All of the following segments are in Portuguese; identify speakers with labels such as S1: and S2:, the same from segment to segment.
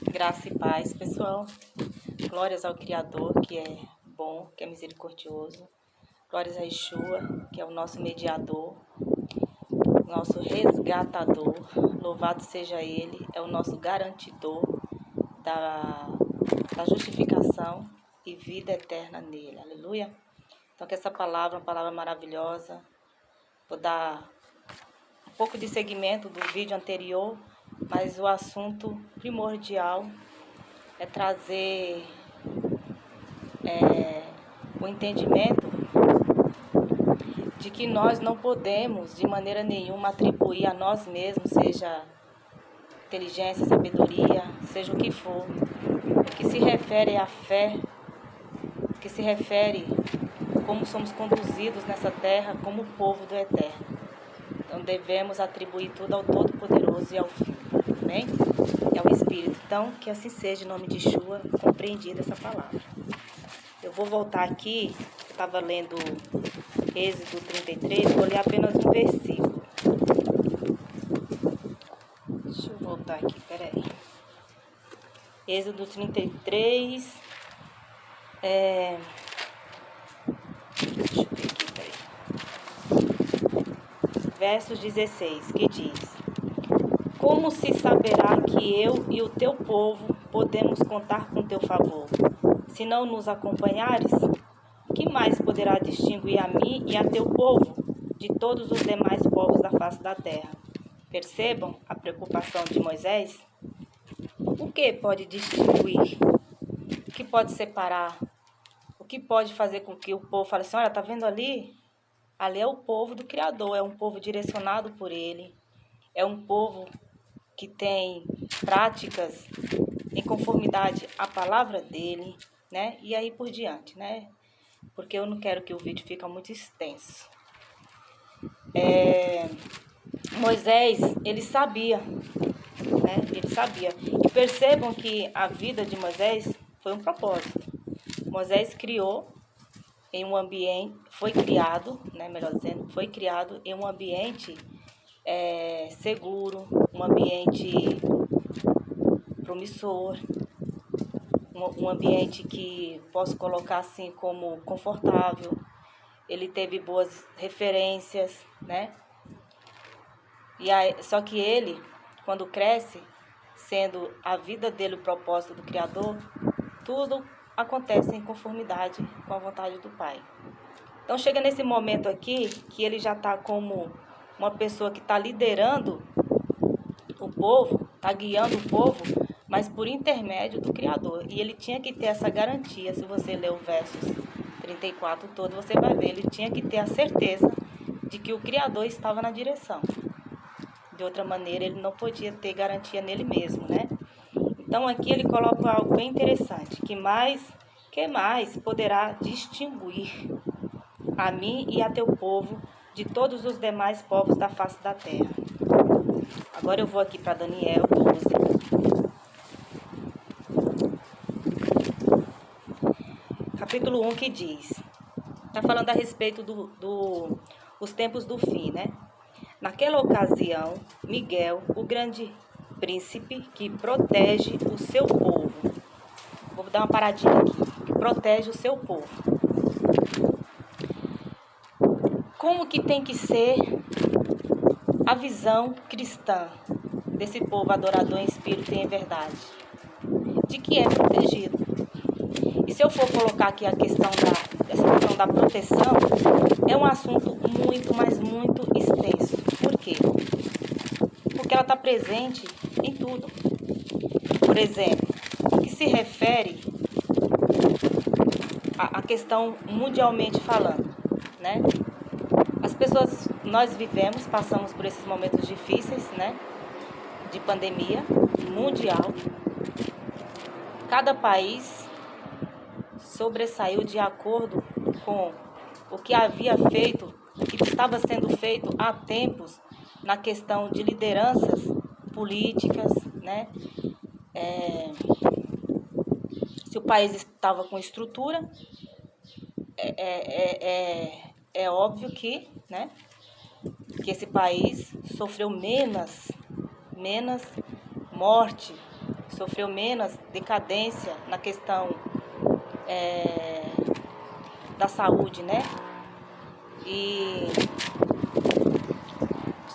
S1: Graça e paz, pessoal. Glórias ao Criador, que é bom, que é misericordioso. Glórias a Yeshua, que é o nosso mediador, nosso resgatador. Louvado seja Ele, é o nosso garantidor da justificação e vida eterna nele. Aleluia. Então, que essa palavra, uma palavra maravilhosa. Vou dar um pouco de segmento do vídeo anterior, mas o assunto primordial é trazer o entendimento de que nós não podemos de maneira nenhuma atribuir a nós mesmos, seja inteligência, sabedoria, seja o que for, o que se refere à fé, o que se refere a como somos conduzidos nessa terra como povo do Eterno. Então devemos atribuir tudo ao Todo-Poderoso e ao Filho, amém? E ao Espírito. Então, que assim seja, em nome de Yeshua, compreendida essa palavra. Eu vou voltar aqui, eu estava lendo Êxodo 33, vou ler apenas um versículo. Deixa eu voltar aqui, peraí. Êxodo 33, deixa eu ver aqui, peraí. Versos 16, que diz: Como se saberá que eu e o teu povo podemos contar com teu favor? Se não nos acompanhares, que mais poderá distinguir a mim e a teu povo de todos os demais povos da face da terra? Percebam a preocupação de Moisés? O que pode distinguir? O que pode separar? O que pode fazer com que o povo fale assim, olha, tá vendo ali? Ali é o povo do Criador, é um povo direcionado por ele, é um povo que tem práticas em conformidade à palavra dele, né? E aí por diante, né? Porque eu não quero que o vídeo fique muito extenso. Moisés, ele sabia, né? Ele sabia. E percebam que a vida de Moisés foi um propósito. Moisés criou em um ambiente, foi criado, né? Melhor dizendo, foi criado em um ambiente seguro, um ambiente promissor, um ambiente que posso colocar assim como confortável. Ele teve boas referências, né? E aí, só que ele, quando cresce, sendo a vida dele o propósito do Criador, tudo acontece em conformidade com a vontade do Pai. Então chega nesse momento aqui, que ele já está como uma pessoa que está liderando o povo, está guiando o povo, mas por intermédio do Criador. E ele tinha que ter essa garantia, se você ler o versos 34 todo, você vai ver, ele tinha que ter a certeza de que o Criador estava na direção. De outra maneira, ele não podia ter garantia nele mesmo, né? Então, aqui ele coloca algo bem interessante. Que mais poderá distinguir a mim e a teu povo de todos os demais povos da face da terra? Agora eu vou aqui para Daniel 12. Capítulo 1, que diz... Está falando a respeito dos tempos do fim, né? Naquela ocasião, Miguel, o grande príncipe que protege o seu povo. Vou dar uma paradinha aqui. Que protege o seu povo. Como que tem que ser a visão cristã desse povo adorador em espírito e em verdade? De que é protegido. E se eu for colocar aqui a questão da proteção, é um assunto muito, mas muito extenso. Por quê? Porque ela está presente em tudo. Por exemplo, o que se refere à questão mundialmente falando, né? As pessoas, nós passamos por esses momentos difíceis, né? De pandemia mundial. Cada país sobressaiu de acordo com o que havia feito, o que estava sendo feito há tempos na questão de lideranças políticas, né? Se o país estava com estrutura, é óbvio que, né, que esse país sofreu menos morte, sofreu menos decadência na questão da saúde, né? E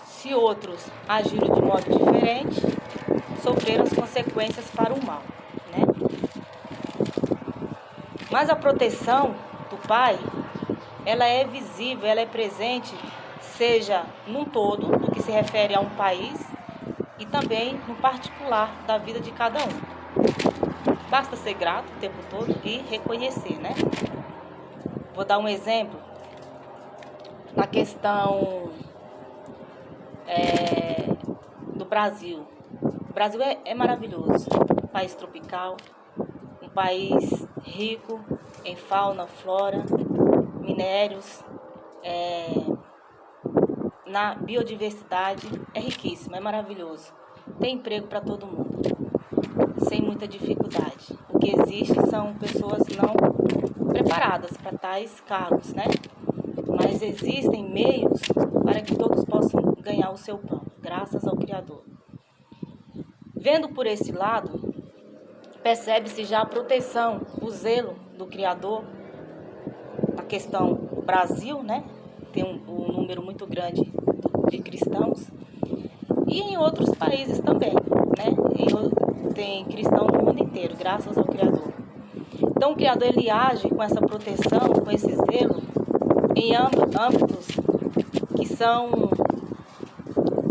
S1: se outros agiram de modo diferente, sofreram as consequências para o mal, né? Mas a proteção do Pai, ela é visível, ela é presente, seja num todo, no que se refere a um país, e também no particular da vida de cada um. Basta ser grato o tempo todo e reconhecer, né? Vou dar um exemplo na questão do Brasil. O Brasil é maravilhoso, um país tropical, um país rico em fauna, flora, minérios, na biodiversidade, é riquíssimo, é maravilhoso. Tem emprego para todo mundo, sem muita dificuldade. O que existe são pessoas não preparadas para tais cargos, né? Mas existem meios para que todos possam ganhar o seu pão, graças ao Criador. Vendo por esse lado, percebe-se já a proteção, o zelo do Criador na questão Brasil, né? Tem um número muito grande de cristãos, e em outros países também, né? Tem cristão no mundo inteiro, graças ao Criador. Então o Criador, ele age com essa proteção, com esse zelo, em âmbitos que são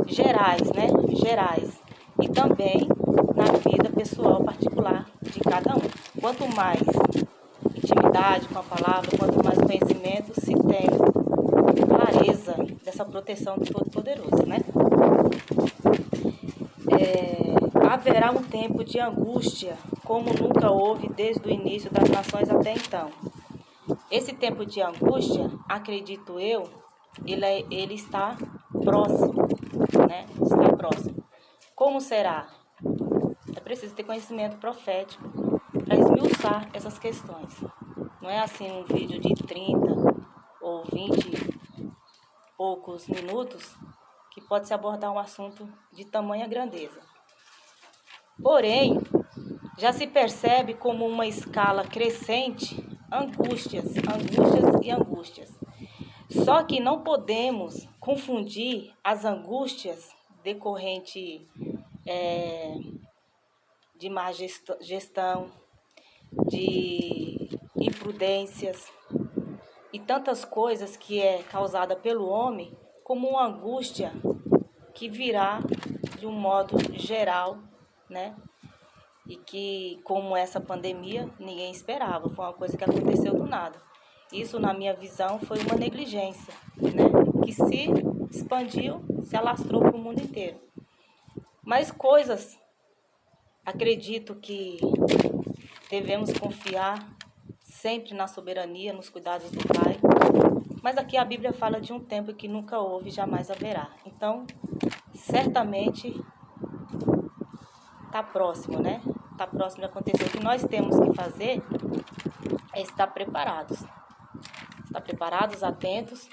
S1: gerais, né? Gerais. E também na vida pessoal particular de cada um. Quanto mais intimidade com a palavra, quanto mais conhecimento se tem, clareza dessa proteção do Todo-Poderoso, né? Haverá um tempo de angústia, como nunca houve desde o início das nações até então. Esse tempo de angústia, acredito eu, ele está próximo, né? Está próximo. Como será? É preciso ter conhecimento profético para esmiuçar essas questões. Não é assim um vídeo de 30 ou 20 e poucos minutos que pode se abordar um assunto de tamanha grandeza. Porém, já se percebe como uma escala crescente, angústias e angústias. Só que não podemos confundir as angústias decorrentes de má gestão, de imprudências e tantas coisas que é causada pelo homem, como uma angústia que virá de um modo geral, né? E que, como essa pandemia, ninguém esperava, foi uma coisa que aconteceu do nada. Isso, na minha visão, foi uma negligência, né? Que se expandiu, se alastrou para o mundo inteiro. Mas coisas, acredito que devemos confiar sempre na soberania, nos cuidados do Pai. Mas aqui a Bíblia fala de um tempo que nunca houve e jamais haverá. Então, certamente está próximo, né? Está próximo de acontecer. O que nós temos que fazer é estar preparados. Estar preparados, atentos,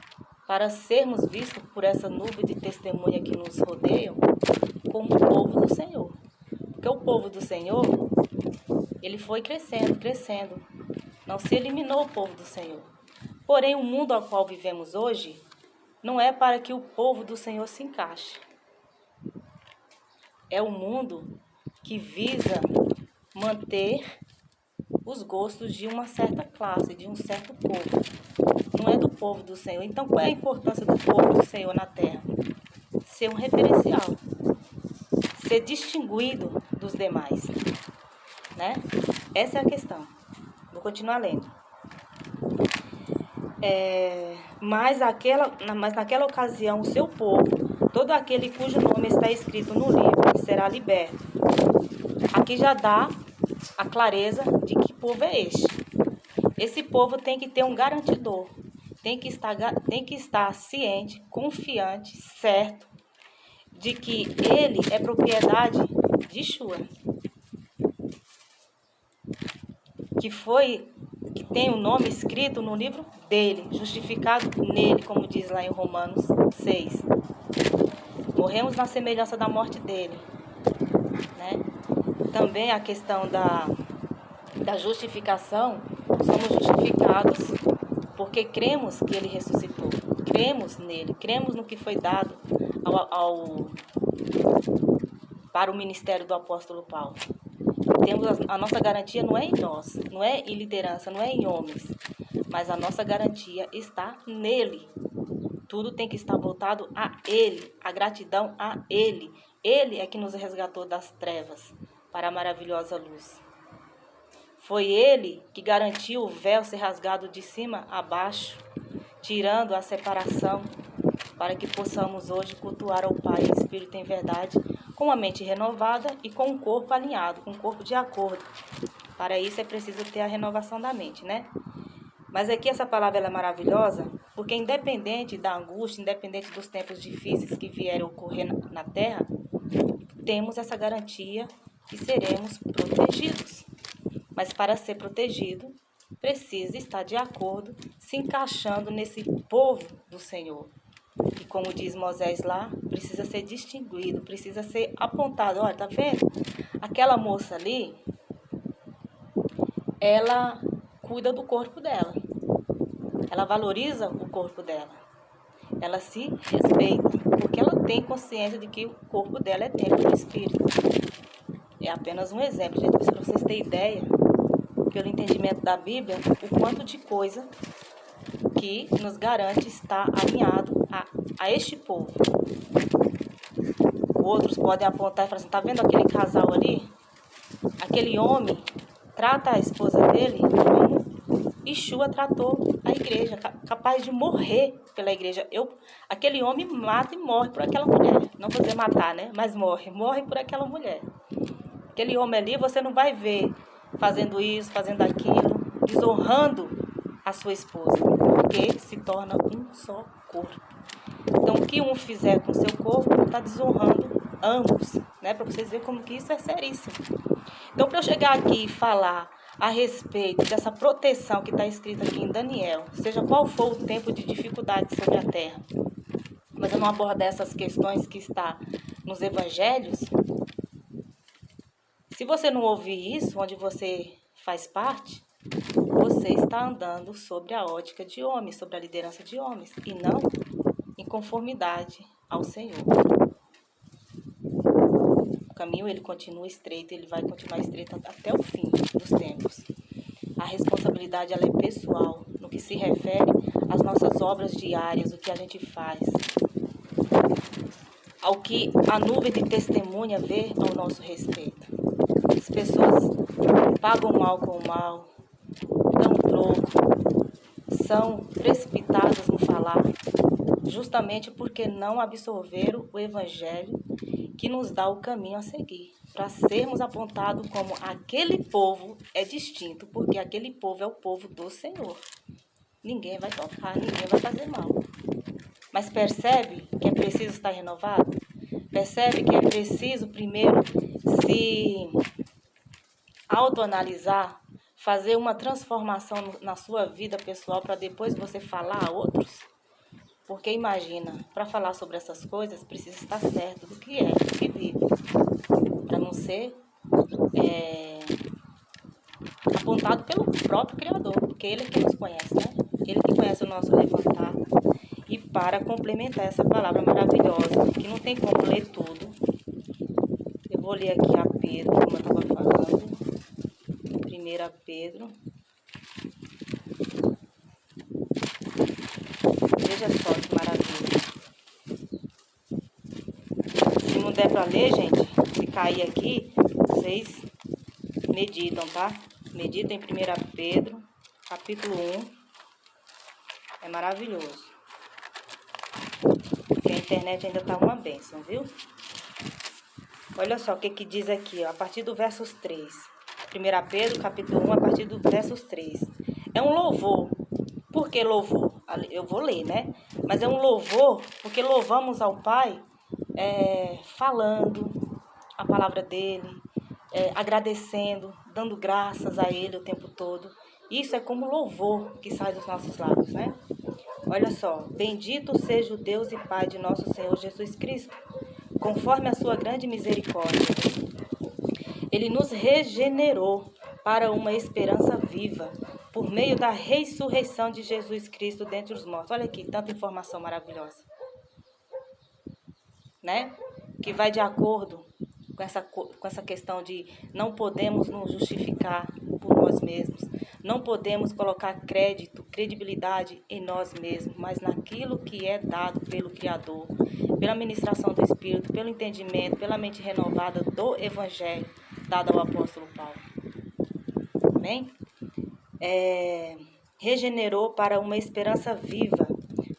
S1: para sermos vistos por essa nuvem de testemunha que nos rodeiam como o povo do Senhor. Porque o povo do Senhor, ele foi crescendo, crescendo. Não se eliminou o povo do Senhor. Porém, o mundo ao qual vivemos hoje não é para que o povo do Senhor se encaixe. É um mundo que visa manter os gostos de uma certa classe, de um certo povo. Não é do povo do Senhor. Então, qual é a importância do povo do Senhor na terra? Ser um referencial. Ser distinguido dos demais, né? Essa é a questão. Vou continuar lendo. Mas naquela ocasião, o seu povo, todo aquele cujo nome está escrito no livro, será liberto. Aqui já dá a clareza de que povo é este. Esse povo tem que ter um garantidor, tem que estar ciente, confiante, certo, de que ele é propriedade de Yeshua, que tem o nome escrito no livro dele, justificado nele, como diz lá em Romanos 6. Morremos na semelhança da morte dele, né? também a questão da justificação, somos justificados porque cremos que ele ressuscitou, cremos nele, cremos no que foi dado para o ministério do apóstolo Paulo. Temos a nossa garantia não é em nós, não é em liderança, não é em homens, mas a nossa garantia está nele. Tudo tem que estar voltado a ele, a gratidão a ele. Ele é que nos resgatou das trevas para a maravilhosa luz. Foi ele que garantiu o véu ser rasgado de cima a baixo, tirando a separação, para que possamos hoje cultuar ao Pai em espírito e em verdade, com a mente renovada e com o corpo alinhado, com o corpo de acordo. Para isso é preciso ter a renovação da mente, né? Mas aqui essa palavra ela é maravilhosa, porque independente da angústia, independente dos tempos difíceis que vierem ocorrer na terra, temos essa garantia que seremos protegidos. Mas para ser protegido, precisa estar de acordo, se encaixando nesse povo do Senhor. E como diz Moisés lá, precisa ser distinguido, precisa ser apontado. Olha, tá vendo? Aquela moça ali, ela cuida do corpo dela. Ela valoriza o corpo dela. Ela se respeita, porque ela tem consciência de que o corpo dela é templo do Espírito. É apenas um exemplo, gente, para vocês terem ideia, pelo entendimento da Bíblia, o quanto de coisa que nos garante estar alinhado a este povo. Outros podem apontar e falar assim, tá vendo aquele casal ali? Aquele homem trata a esposa dele como Yeshua tratou a igreja, capaz de morrer pela igreja. Aquele homem mata e morre por aquela mulher. Não vou dizer matar, né? Mas morre por aquela mulher. Aquele homem ali, você não vai ver fazendo isso, fazendo aquilo, desonrando a sua esposa, porque se torna um só corpo. Então, o que um fizer com o seu corpo, está desonrando ambos, né? Para vocês verem como que isso é seríssimo. Então, para eu chegar aqui e falar a respeito dessa proteção que está escrita aqui em Daniel, seja qual for o tempo de dificuldade sobre a terra, mas eu não abordar essas questões que está nos evangelhos, se você não ouvir isso, onde você faz parte, você está andando sobre a ótica de homens, sobre a liderança de homens, e não em conformidade ao Senhor. O caminho ele continua estreito, ele vai continuar estreito até o fim dos tempos. A responsabilidade ela é pessoal, no que se refere às nossas obras diárias, o que a gente faz, ao que a nuvem de testemunha vê ao nosso respeito. As pessoas pagam mal com o mal, dão troco, são precipitadas no falar, justamente porque não absorveram o Evangelho que nos dá o caminho a seguir, para sermos apontados como aquele povo é distinto, porque aquele povo é o povo do Senhor. Ninguém vai tocar, ninguém vai fazer mal. Mas percebe que é preciso estar renovado? Percebe que é preciso primeiro se autoanalisar, fazer uma transformação na sua vida pessoal para depois você falar a outros? Porque imagina, para falar sobre essas coisas, precisa estar certo do que é, do que vive. Para não ser apontado pelo próprio Criador, porque Ele é quem nos conhece, né? Ele que conhece o nosso levantar. E para complementar essa palavra maravilhosa, que não tem como ler tudo, eu vou ler aqui a Pedro, como eu estava falando. 1 Pedro. Veja só que maravilha. Se não der para ler, gente, se cair aqui, vocês meditam, tá? Meditam em 1 Pedro, capítulo 1. É maravilhoso. Porque a internet ainda tá uma bênção, viu? Olha só o que diz aqui, ó, a partir do versos 3. 1 Pedro, capítulo 1, a partir do versos 3. É um louvor. Por que louvor? Eu vou ler, né? Mas é um louvor porque louvamos ao Pai falando a palavra dele, agradecendo, dando graças a Ele o tempo todo. Isso é como louvor que sai dos nossos lábios, né? Olha só. Bendito seja o Deus e Pai de nosso Senhor Jesus Cristo, conforme a sua grande misericórdia. Ele nos regenerou para uma esperança viva, por meio da ressurreição de Jesus Cristo dentre os mortos. Olha aqui, tanta informação maravilhosa, né? Que vai de acordo com essa questão de não podemos nos justificar por nós mesmos, não podemos colocar credibilidade em nós mesmos, mas naquilo que é dado pelo Criador, pela ministração do Espírito, pelo entendimento, pela mente renovada do Evangelho dado ao apóstolo Paulo. Amém? Regenerou para uma esperança viva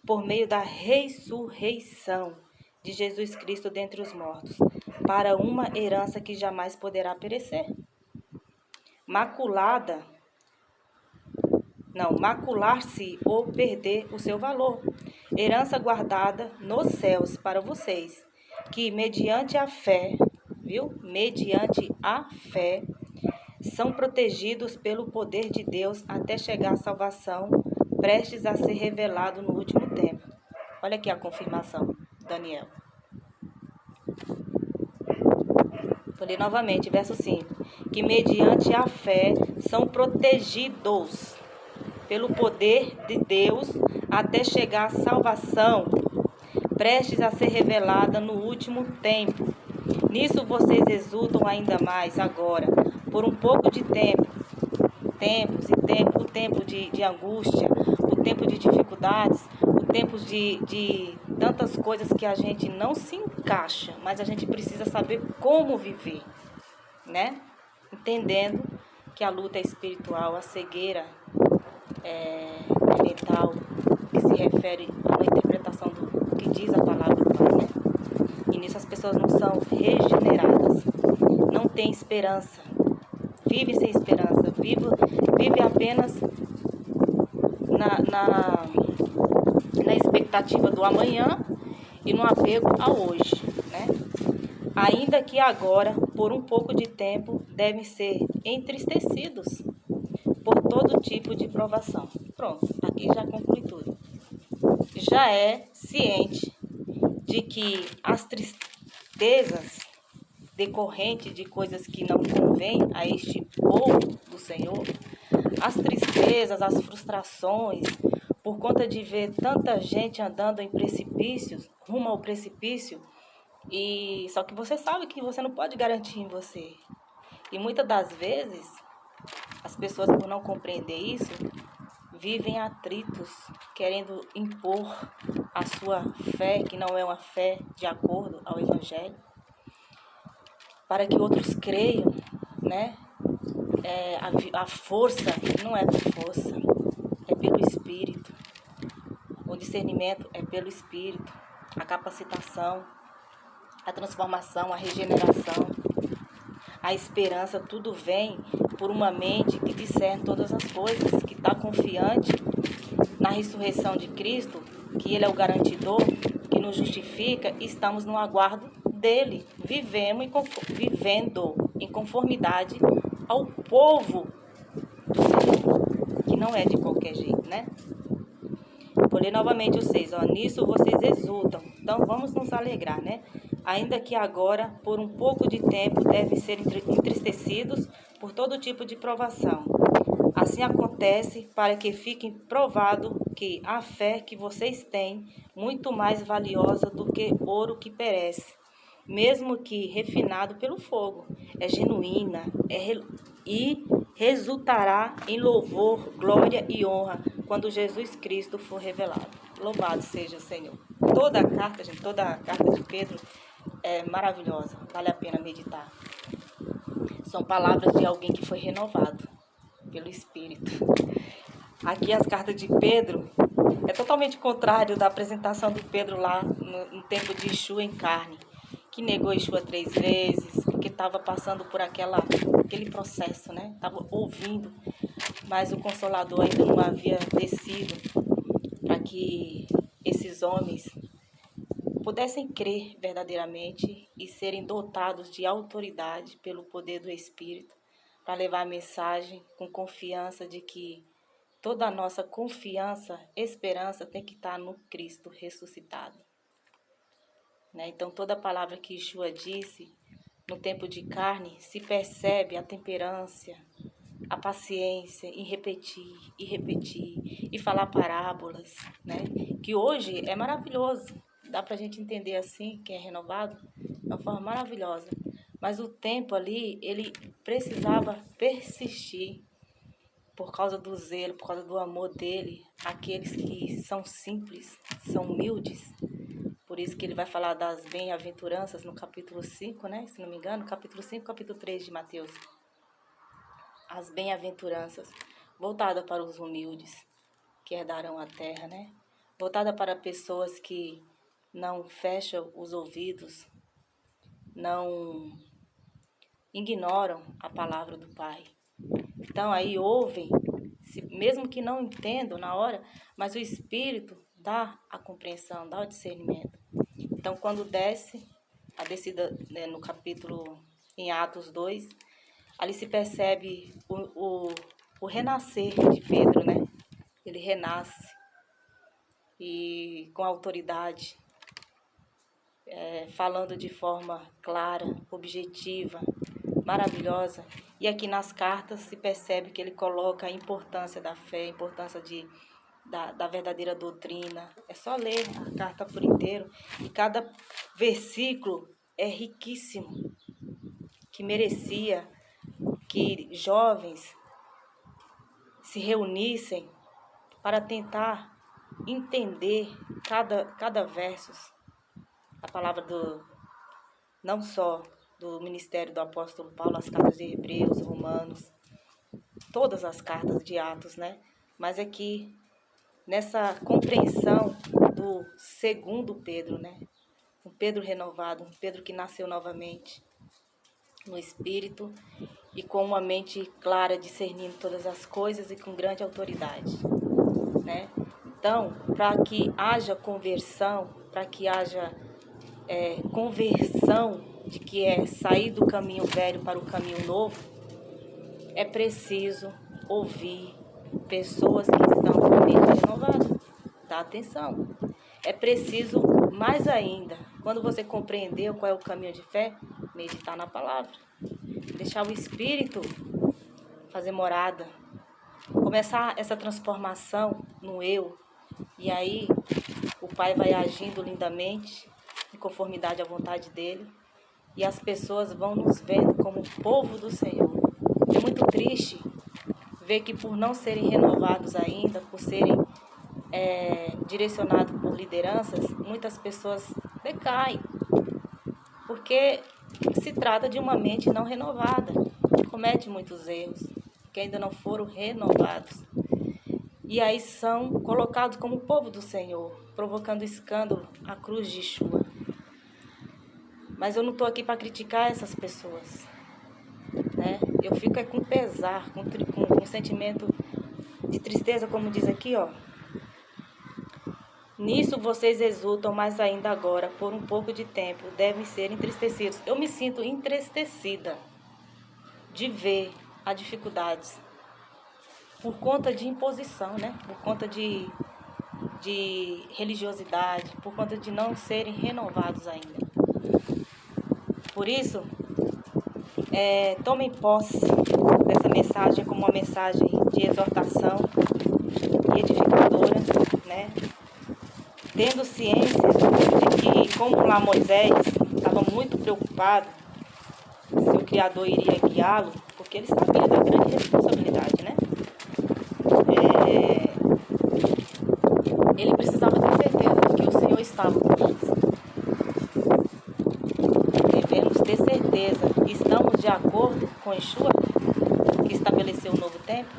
S1: por meio da ressurreição de Jesus Cristo dentre os mortos, para uma herança que jamais poderá perecer. Macular-se ou perder o seu valor. Herança guardada nos céus para vocês, que mediante a fé, mediante a fé, são protegidos pelo poder de Deus até chegar à salvação, prestes a ser revelado no último tempo. Olha aqui a confirmação, Daniel. Vou ler novamente, verso 5. Que mediante a fé são protegidos pelo poder de Deus até chegar à salvação, prestes a ser revelada no último tempo. Nisso vocês exultam ainda mais agora, por um pouco de tempo, o tempo de angústia, o tempo de dificuldades, o tempo de tantas coisas que a gente não se encaixa, mas a gente precisa saber como viver, né? Entendendo que a luta é espiritual, a cegueira é mental, que se refere a uma interpretação do que diz a palavra do Pai, né? E nisso as pessoas não são regeneradas, não têm esperança, vive sem esperança, vive apenas na expectativa do amanhã e no apego ao hoje, né? Ainda que agora, por um pouco de tempo, devem ser entristecidos por todo tipo de provação. Pronto, aqui já conclui tudo. Já é ciente de que as tristezas decorrentes de coisas que não convêm a este povo do Senhor, as tristezas, as frustrações, por conta de ver tanta gente andando em precipícios, rumo ao precipício, e só que você sabe que você não pode garantir em você. E muitas das vezes, as pessoas, por não compreender isso, vivem atritos, querendo impor a sua fé, que não é uma fé de acordo ao Evangelho, para que outros creiam, né? A força não é por força, é pelo Espírito. O discernimento é pelo Espírito. A capacitação, a transformação, a regeneração, a esperança, tudo vem por uma mente que discerne todas as coisas, que está confiante na ressurreição de Cristo, que Ele é o garantidor, que nos justifica, e estamos no aguardo dele, vivendo em conformidade ao povo do Senhor, que não é de qualquer jeito, né? Vou ler novamente o 6, nisso vocês exultam, então vamos nos alegrar, né? Ainda que agora, por um pouco de tempo, devem ser entristecidos por todo tipo de provação. Assim acontece para que fique provado que a fé que vocês têm, muito mais valiosa do que ouro que perece, mesmo que refinado pelo fogo, é genuína e resultará em louvor, glória e honra quando Jesus Cristo for revelado. Louvado seja o Senhor. Toda a carta de Pedro é maravilhosa, vale a pena meditar. São palavras de alguém que foi renovado pelo Espírito. Aqui as cartas de Pedro é totalmente contrário da apresentação de Pedro lá no tempo de Yeshua em carne, que negou Yeshua 3 vezes, porque estava passando por aquele processo, né? Estava ouvindo, mas o Consolador ainda não havia descido para que esses homens pudessem crer verdadeiramente e serem dotados de autoridade pelo poder do Espírito, para levar a mensagem com confiança de que toda a nossa confiança, esperança tem que estar no Cristo ressuscitado, né? Então toda a palavra que Yeshua disse no tempo de carne, se percebe a temperança, a paciência em repetir e repetir e falar parábolas, né? Que hoje é maravilhoso, dá pra gente entender assim, quem é renovado, de uma forma maravilhosa. Mas o tempo ali, ele precisava persistir por causa do zelo, por causa do amor dele, aqueles que são simples, são humildes. Por isso que ele vai falar das bem-aventuranças no capítulo 5, né? Se não me engano, capítulo 5, capítulo 3 de Mateus. As bem-aventuranças, voltada para os humildes, que herdarão a terra, né? Voltada para pessoas que não fecham os ouvidos, não ignoram a palavra do Pai. Então aí ouvem, mesmo que não entendam na hora, mas o Espírito dá a compreensão, dá o discernimento. Então quando desce, a descida, né, no capítulo, em Atos 2, ali se percebe o renascer de Pedro, né? Ele renasce e com autoridade, falando de forma clara, objetiva, maravilhosa. E aqui nas cartas se percebe que ele coloca a importância da fé, a importância da verdadeira doutrina. É só ler a carta por inteiro e cada versículo é riquíssimo, que merecia que jovens se reunissem para tentar entender cada verso, a palavra não só do ministério do apóstolo Paulo, as cartas de Hebreus, Romanos, todas as cartas de Atos, né? Mas aqui, nessa compreensão do segundo Pedro, né? Um Pedro renovado, um Pedro que nasceu novamente no Espírito e com uma mente clara, discernindo todas as coisas e com grande autoridade, né? Então, para que haja conversão, para que haja conversão, de que é sair do caminho velho para o caminho novo, é preciso ouvir pessoas que estão com a mente renovada. Dá atenção. É preciso, mais ainda, quando você compreendeu qual é o caminho de fé, meditar na palavra. Deixar o Espírito fazer morada. Começar essa transformação no eu. E aí o Pai vai agindo lindamente, em conformidade à vontade dele. E as pessoas vão nos vendo como o povo do Senhor. É muito triste ver que por não serem renovados ainda, por serem direcionados por lideranças, muitas pessoas decaem. Porque se trata de uma mente não renovada, comete muitos erros, que ainda não foram renovados. E aí são colocados como o povo do Senhor, provocando escândalo à cruz de Yeshua. Mas eu não estou aqui para criticar essas pessoas, né? Eu fico com pesar, com sentimento de tristeza, como diz aqui, ó. Nisso vocês exultam, mas ainda agora, por um pouco de tempo, devem ser entristecidos. Eu me sinto entristecida de ver as dificuldades por conta de imposição, né? Por conta de religiosidade, por conta de não serem renovados ainda. Por isso, tomem posse dessa mensagem como uma mensagem de exortação e edificadora, né? Tendo ciência de que, como lá Moisés estava muito preocupado se o Criador iria guiá-lo, porque ele sabia da grande responsabilidade, né? Ele precisava ter certeza de que o Senhor estava com eles. Devemos ter certeza. Estamos de acordo com Yeshua, que estabeleceu o novo tempo?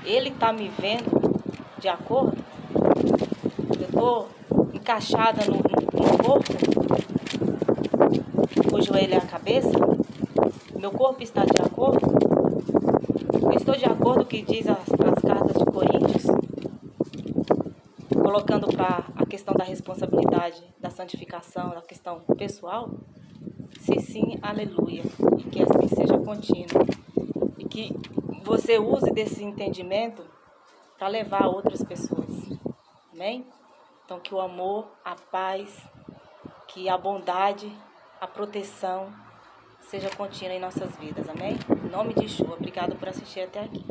S1: Ele está me vendo de acordo? Eu estou encaixada no corpo? O joelho é a cabeça? Meu corpo está de acordo? Eu estou de acordo com o que diz as cartas de Coríntios? Colocando para a questão da responsabilidade, da santificação, da questão pessoal? Se sim, aleluia. E que assim seja contínuo. E que você use desse entendimento para levar a outras pessoas. Amém? Então que o amor, a paz, que a bondade a proteção seja contínua em nossas vidas, amém? Em nome de Yeshua, obrigado por assistir até aqui.